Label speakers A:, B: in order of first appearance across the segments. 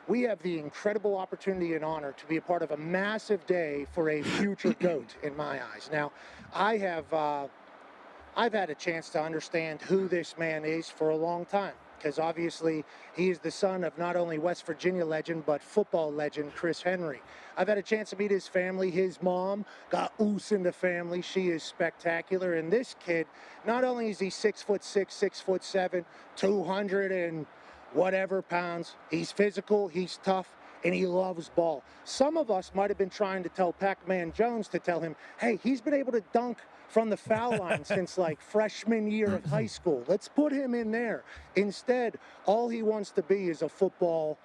A: we have the incredible opportunity and honor to be a part of a massive day for a future GOAT in my eyes. Now, I've had a chance to understand who this man is for a long time, because obviously he is the son of not only West Virginia legend, but football legend Chris Henry. I've had a chance to meet his family. His mom got Oos in the family. She is spectacular. And this kid, not only is he 6'6", 6'7", 200 and whatever pounds, he's physical, he's tough, and he loves ball. Some of us might have been trying to tell Pac-Man Jones to tell him, hey, he's been able to dunk from the foul line since like freshman year of high school. Let's put him in there. Instead, all he wants to be is a football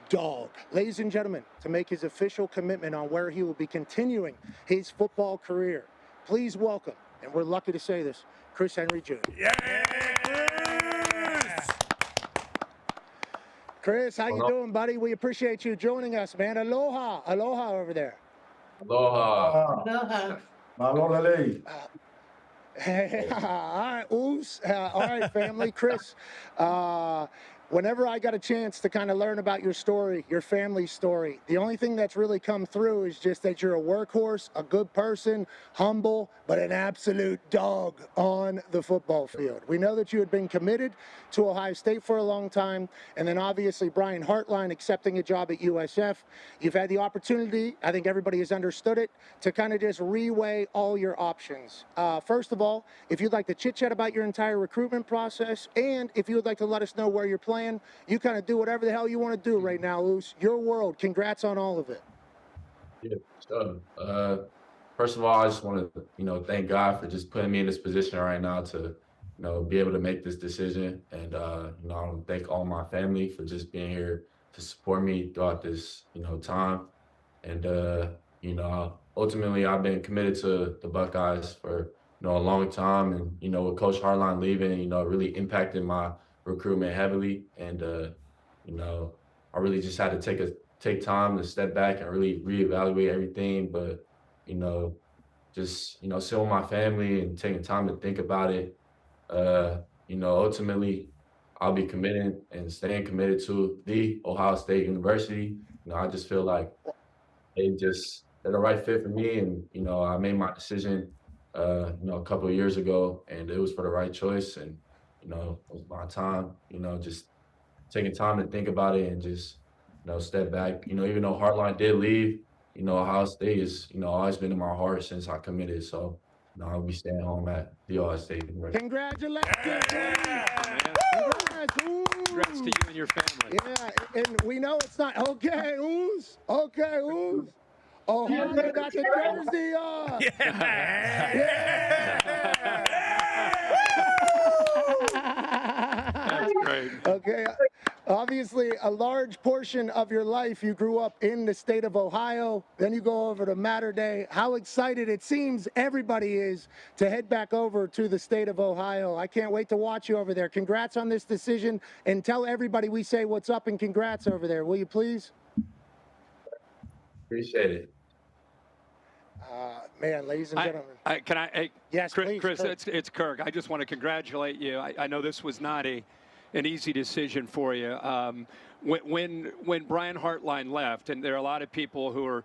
A: dog. Ladies and gentlemen, to make his official commitment on where he will be continuing his football career, please welcome, and we're lucky to say this, Chris Henry Jr.
B: Yes!
A: Chris, how you doing, buddy? We appreciate you joining us, man. Aloha. Aloha over there.
B: Aloha.
C: Aloha.
D: Malolele.
A: All right, Oos. All right, family. Chris, whenever I got a chance to kind of learn about your story, your family's story, the only thing that's really come through is just that you're a workhorse, a good person, humble, but an absolute dog on the football field. We know that you had been committed to Ohio State for a long time, and then obviously Brian Hartline accepting a job at USF. You've had the opportunity, I think everybody has understood it, to kind of just reweigh all your options. First of all, if you'd like to chit-chat about your entire recruitment process, and if you would like to let us know where you're playing, you kind of do whatever the hell you want to do right now, Oos. Your world. Congrats on all of it.
B: Yeah, sure. First of all, I just want to, thank God for just putting me in this position right now to, be able to make this decision. And, I want to thank all my family for just being here to support me throughout this, time. And, ultimately, I've been committed to the Buckeyes for, a long time. And, with Coach Hartline leaving, it really impacted my recruitment heavily. And, I really just had to take time to step back and really reevaluate everything. But, just, sit with my family and taking time to think about it. Ultimately, I'll be committed and staying committed to the Ohio State University. I just feel like they're the right fit for me. And, I made my decision, a couple of years ago, and it was for the right choice. And, it was my time, just taking time to think about it and just, step back. Even though Hartline did leave, Ohio State is, always been in my heart since I committed. So, I'll be staying home at the Ohio State University.
A: Congratulations.
E: Congrats to you and your family.
A: Yeah, and we know it's not. Okay, Oos. Okay, Oos. Ohio got the jersey on.
E: That's great.
A: Okay. Obviously, a large portion of your life, you grew up in the state of Ohio. Then you go over to Mater Dei. How excited it seems everybody is to head back over to the state of Ohio. I can't wait to watch you over there. Congrats on this decision, and tell everybody we say what's up and congrats over there. Will you please?
B: Appreciate it.
A: Man, ladies and gentlemen.
E: Yes,
A: please,
E: Chris,
A: Kirk.
E: it's Kirk. I just want to congratulate you. I know this was not an easy decision for you. When Brian Hartline left, and there are a lot of people who are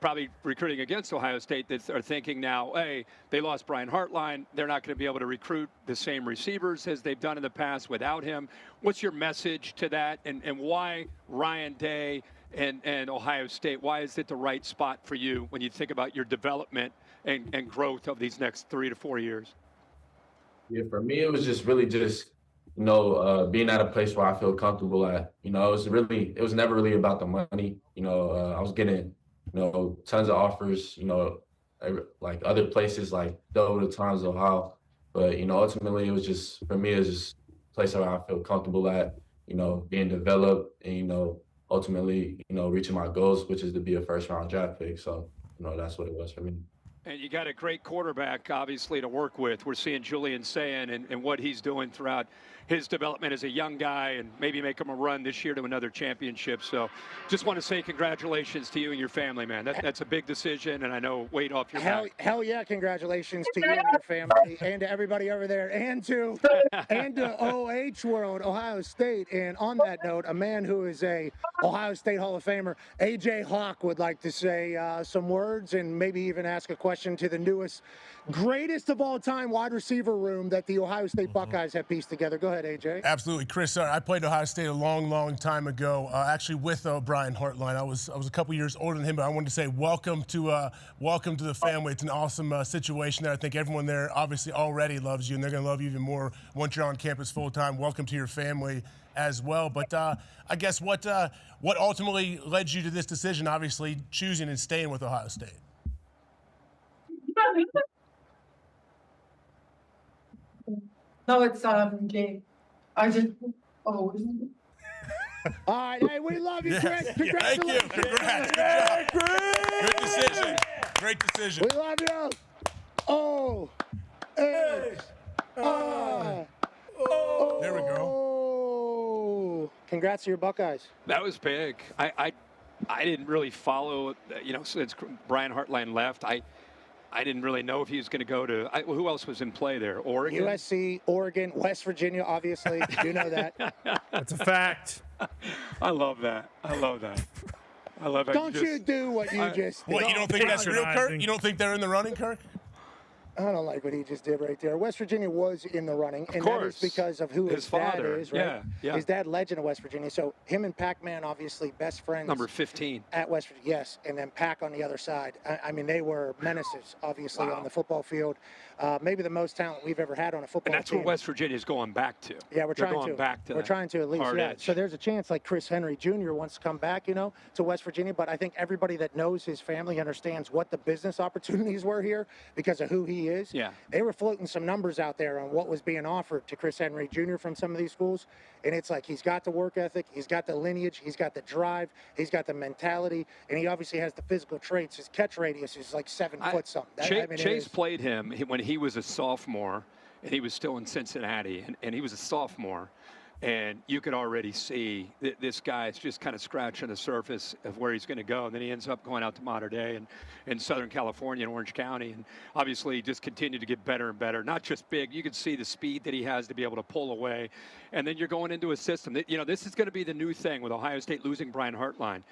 E: probably recruiting against Ohio State that are thinking now, hey, they lost Brian Hartline. They're not going to be able to recruit the same receivers as they've done in the past without him. What's your message to that, and why Ryan Day and Ohio State? Why is it the right spot for you when you think about your development and growth of these next 3 to 4 years?
B: Yeah, for me, it was just really being at a place where I feel comfortable at. It was never really about the money. I was getting, tons of offers, like other places, like double the times Ohio. But, ultimately, it was just, for me, it was just a place where I feel comfortable at, being developed and, ultimately, reaching my goals, which is to be a first-round draft pick. So, that's what it was for me.
E: And you got a great quarterback, obviously, to work with. We're seeing Julian Sayin and what he's doing throughout his development as a young guy and maybe make him a run this year to another championship. So just want to say congratulations to you and your family, man. That's a big decision, and I know weight off your back.
A: Hell yeah, congratulations to you and your family and to everybody over there and to OH World, Ohio State. And on that note, a man who is a Ohio State Hall of Famer, A.J. Hawk, would like to say some words and maybe even ask a question to the newest, greatest of all time wide receiver room that the Ohio State Buckeyes have pieced together. Go ahead, AJ.
C: Absolutely, Chris. I played Ohio State a long time ago, actually with Brian Hartline. I was a couple years older than him, but I wanted to say welcome to the family. It's an awesome situation there. I think everyone there obviously already loves you, and they're going to love you even more once you're on campus full time. Welcome to your family as well. But I guess what ultimately led you to this decision, obviously choosing and staying with Ohio State?
D: No, it's gay. I just
A: All right, hey, we love you, Chris.
C: Thank you. Congrats. Good job. Good decision. Great decision.
A: We love you.
C: There we go.
A: Congrats to your Buckeyes.
E: That was big. I didn't really follow, since Brian Hartline left. I didn't really know if he was going to go to who else was in play there? Oregon?
A: USC, Oregon, West Virginia, obviously. You know that.
F: That's a fact.
E: I love that. I love that.
A: Don't you do what you just did.
C: What, you don't think that's real, Kirk? You don't think they're in the running, Kirk?
A: I don't like what he just did right there. West Virginia was in the running, and
E: course.
A: that is because of who his dad
E: father.
A: is, right?
E: Yeah.
A: His dad, legend of West Virginia. So him and Pac-Man, obviously, best friends.
E: Number 15.
A: At West Virginia, yes. And then Pac on the other side. I mean, they were menaces, obviously, on the football field. Maybe the most talent we've ever had on a football
E: And that's
A: team.
E: what West Virginia is going back to.
A: Yeah, we're trying to.
E: Back to
A: we're trying to at least,
E: hard
A: yeah.
E: edge.
A: So there's a chance like Chris Henry Jr. wants to come back, to West Virginia. But I think everybody that knows his family understands what the business opportunities were here because of who he is.
E: Yeah.
A: They were floating some numbers out there on what was being offered to Chris Henry Jr. from some of these schools. And it's like he's got the work ethic, he's got the lineage, he's got the drive, he's got the mentality, and he obviously has the physical traits. His catch radius is like 7 foot something.
E: Chase played him when he was a sophomore, and he was still in Cincinnati, and he was a sophomore. And you could already see this guy is just kind of scratching the surface of where he's going to go. And then he ends up going out to Mater Dei and in Southern California and Orange County. And obviously just continued to get better and better. Not just big. You can see the speed that he has to be able to pull away. And then you're going into a system that, this is going to be the new thing with Ohio State losing Brian Hartline.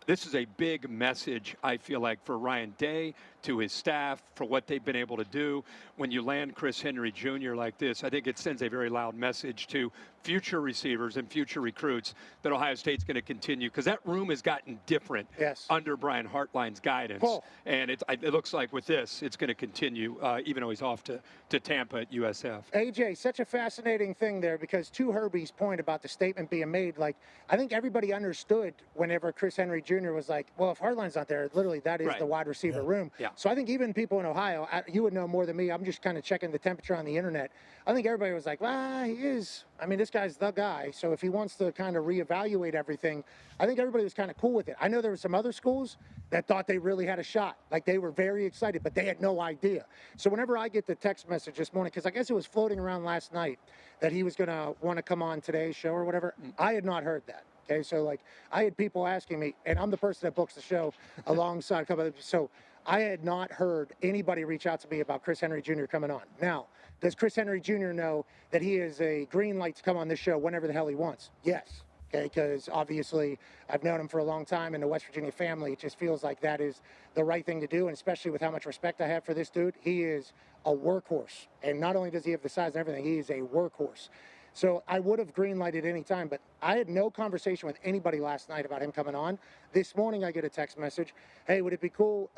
E: This is a big message, I feel like, for Ryan Day, to his staff, for what they've been able to do. When you land Chris Henry Jr. like this, I think it sends a very loud message to future receivers and future recruits that Ohio State's going to continue, because that room has gotten different under Brian Hartline's guidance.
A: Cool.
E: And it looks like with this, it's going to continue, even though he's off to Tampa at USF.
A: AJ, such a fascinating thing there, because to Herbie's point about the statement being made, like, I think everybody understood whenever Chris Henry Jr. was like, well, if Hartline's not there, literally that is the wide receiver room.
E: Yeah.
A: So I think even people in Ohio, you would know more than me. I'm just kind of checking the temperature on the internet. I think everybody was like, well, he is. I mean, this guy's the guy. So if he wants to kind of reevaluate everything, I think everybody was kind of cool with it. I know there were some other schools that thought they really had a shot. Like, they were very excited, but they had no idea. So whenever I get the text message this morning, because I guess it was floating around last night that he was going to want to come on today's show or whatever, I had not heard that. Okay, so like I had people asking me, and I'm the person that books the show alongside a couple of them. So I had not heard anybody reach out to me about Chris Henry Jr. coming on. Now, does Chris Henry Jr. know that he is a green light to come on this show whenever the hell he wants? Yes. Okay, because obviously I've known him for a long time in the West Virginia family. It just feels like that is the right thing to do, and especially with how much respect I have for this dude. He is a workhorse, and not only does he have the size and everything, he is a workhorse. So I would have green-lighted any time, but I had no conversation with anybody last night about him coming on. This morning I get a text message, hey, would it be cool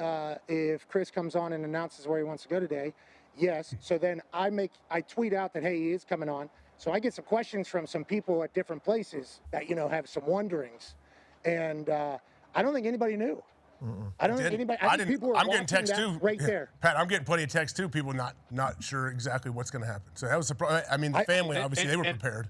A: if Chris comes on and announces where he wants to go today? Yes. So then I tweet out that, hey, he is coming on. So I get some questions from some people at different places that, have some wonderings. And I don't think anybody knew. I don't think anybody. I think people were
C: I'm getting texts too.
A: Right there.
C: Pat, I'm getting plenty of texts too. People not sure exactly what's going to happen. So that was surprising. I mean, the family obviously they were prepared.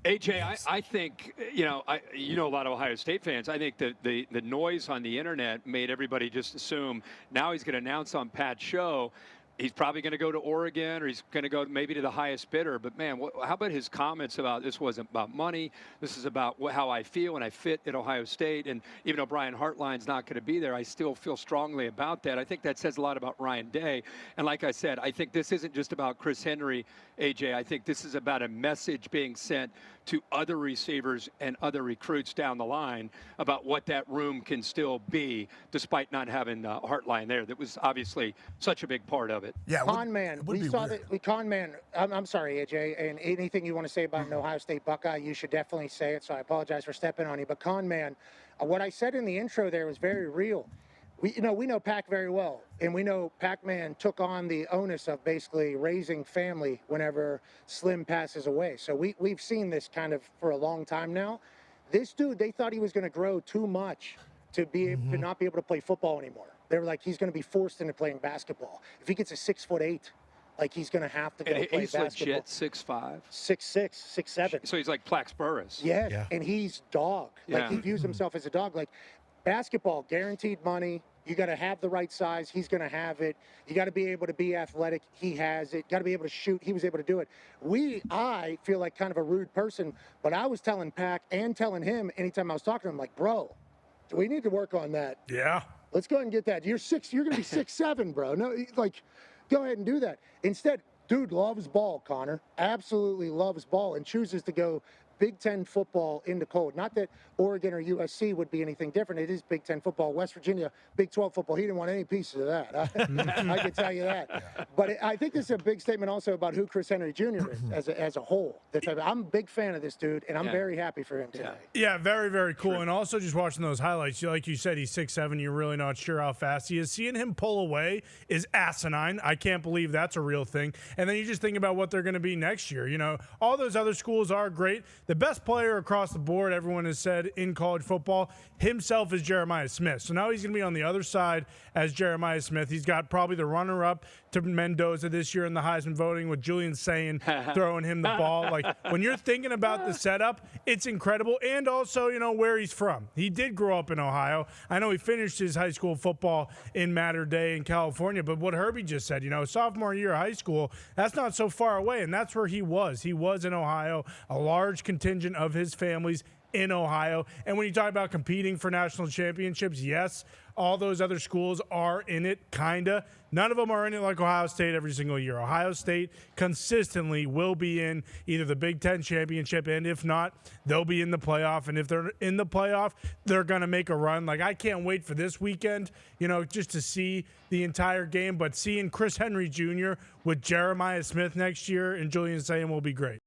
E: AJ, I think a lot of Ohio State fans. I think that the noise on the internet made everybody just assume now he's going to announce on Pat's show. he's probably going to go to Oregon, or he's going to go maybe to the highest bidder. But man, how about his comments about this wasn't about money? This is about how I feel and I fit at Ohio State. And even though Brian Hartline's not going to be there, I still feel strongly about that. I think that says a lot about Ryan Day. And like I said, I think this isn't just about Chris Henry, AJ. I think this is about a message being sent to other receivers and other recruits down the line about what that room can still be, despite not having Hartline there. That was obviously such a big part of it.
C: Yeah,
A: Con man, we saw that. Con man, I'm sorry, AJ, and anything you want to say about an Ohio State Buckeye, you should definitely say it. So I apologize for stepping on you. But Con man, what I said in the intro there was very real. We know Pac very well, and we know Pac-Man took on the onus of basically raising family whenever Slim passes away. So we've seen this kind of for a long time now. This dude, they thought he was going to grow too much to be able to not be able to play football anymore. They were like, he's going to be forced into playing basketball. If he gets a 6'8", like he's going to have to go play basketball.
E: He's legit 6'5",
A: 6'6", 6'7".
E: So he's like Plax Burress.
A: Yes, yeah. And he's dog. Like he views himself as a dog. Like basketball, guaranteed money. You got to have the right size. He's going to have it. You got to be able to be athletic. He has it. Got to be able to shoot. He was able to do it. I feel like kind of a rude person, but I was telling Pac and telling him anytime I was talking to him, like, bro, we need to work on that.
C: Yeah.
A: Let's go ahead and get that. You're going to be 6'7", bro. No, like, go ahead and do that. Instead, dude loves ball, Connor. Absolutely loves ball and chooses to go Big Ten football into cold. Not that Oregon or USC would be anything different. It is Big Ten football. West Virginia, Big 12 football. He didn't want any pieces of that. I can tell you that. Yeah. But I think this is a big statement also about who Chris Henry Jr. is as a whole. I'm a big fan of this dude, and I'm very happy for him today.
F: Yeah, very, very cool. Sure. And also just watching those highlights, like you said, he's 6'7". You're really not sure how fast he is. Seeing him pull away is asinine. I can't believe that's a real thing. And then you just think about what they're going to be next year. You know, all those other schools are great. The best player across the board, everyone has said, in college football himself is Jeremiah Smith. So now he's going to be on the other side as Jeremiah Smith. He's got probably the runner-up to Mendoza this year in the Heisman voting with Julian Sayin throwing him the ball. Like, when you're thinking about the setup, it's incredible. And also, you know, where he's from. He did grow up in Ohio. I know he finished his high school football in Mater Dei in California, but what Herbie just said, you know, sophomore year of high school, that's not so far away, and that's where he was. He was in Ohio. A large contingent of his family's in Ohio. And when you talk about competing for national championships, yes, all those other schools are in it, kinda. None of them are in it like Ohio State every single year. Ohio State consistently will be in either the Big Ten championship, and if not, they'll be in the playoff. And if they're in the playoff, they're going to make a run. Like, I can't wait for this weekend, you know, just to see the entire game. But seeing Chris Henry Jr. with Jeremiah Smith next year and Julian Sayin will be great.